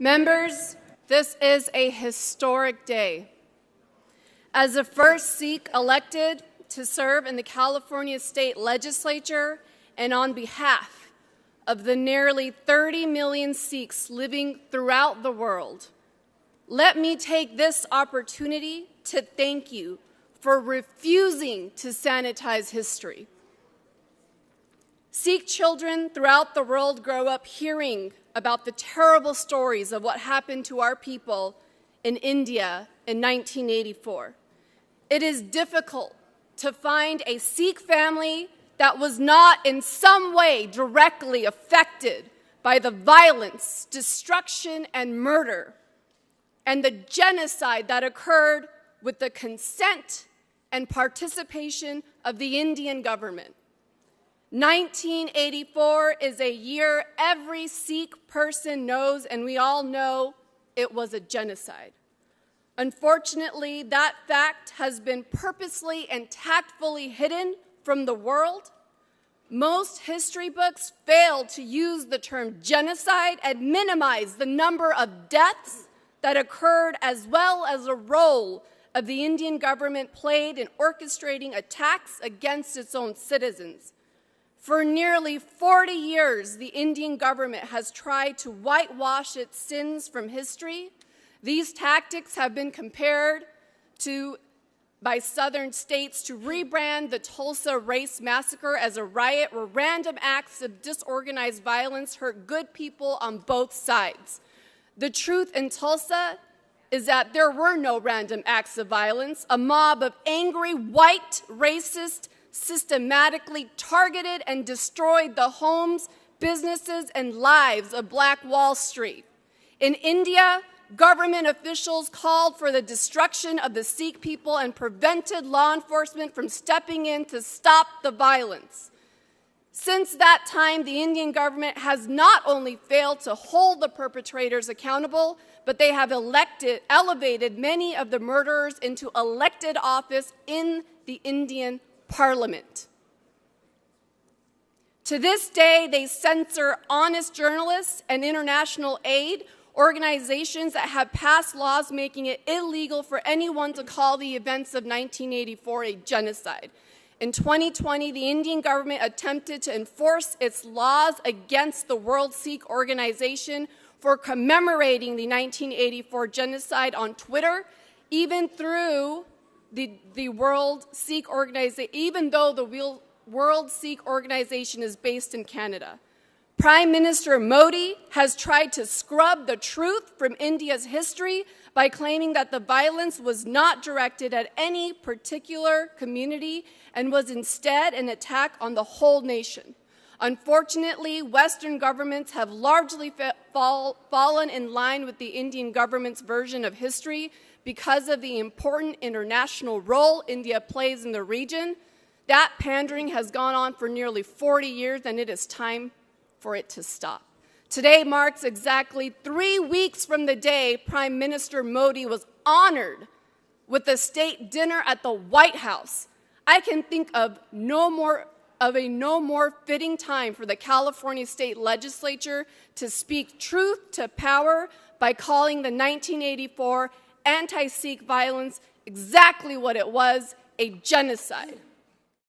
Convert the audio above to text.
Members, this is a historic day. As the first Sikh elected to serve in the California State Legislature and on behalf of the nearly 30 million Sikhs living throughout the world, let me take this opportunity to thank you for refusing to sanitize history. Sikh children throughout the world grow up hearing about the terrible stories of what happened to our people in India in 1984. It is difficult to find a Sikh family that was not in some way directly affected by the violence, destruction, and murder, and the genocide that occurred with the consent and participation of the Indian government. 1984 is a year every Sikh person knows, and we all know it was a genocide. Unfortunately, that fact has been purposely and tactfully hidden from the world. Most history books fail to use the term genocide and minimize the number of deaths that occurred, as well as the role of the Indian government played in orchestrating attacks against its own citizens. For nearly 40 years, the Indian government has tried to whitewash its sins from history. These tactics have been compared to by southern states to rebrand the Tulsa race massacre as a riot where random acts of disorganized violence hurt good people on both sides. The truth in Tulsa is that there were no random acts of violence. A mob of angry, white, racist, systematically targeted and destroyed the homes, businesses, and lives of Black Wall Street. In India, government officials called for the destruction of the Sikh people and prevented law enforcement from stepping in to stop the violence. Since that time, the Indian government has not only failed to hold the perpetrators accountable, but they have elevated many of the murderers into elected office in the Indian Parliament. To this day, they censor honest journalists and international aid organizations that have passed laws making it illegal for anyone to call the events of 1984 a genocide. In 2020, the Indian government attempted to enforce its laws against the World Sikh Organization for commemorating the 1984 genocide on Twitter, even though the World Sikh Organization is based in Canada. Prime Minister Modi has tried to scrub the truth from India's history by claiming that the violence was not directed at any particular community and was instead an attack on the whole nation. Unfortunately, Western governments have largely fallen in line with the Indian government's version of history because of the important international role India plays in the region. That pandering has gone on for nearly 40 years, and it is time for it to stop. Today marks exactly 3 weeks from the day Prime Minister Modi was honored with a state dinner at the White House. I can think of a no more fitting time for the California State Legislature to speak truth to power by calling the 1984 anti-Sikh violence exactly what it was, a genocide.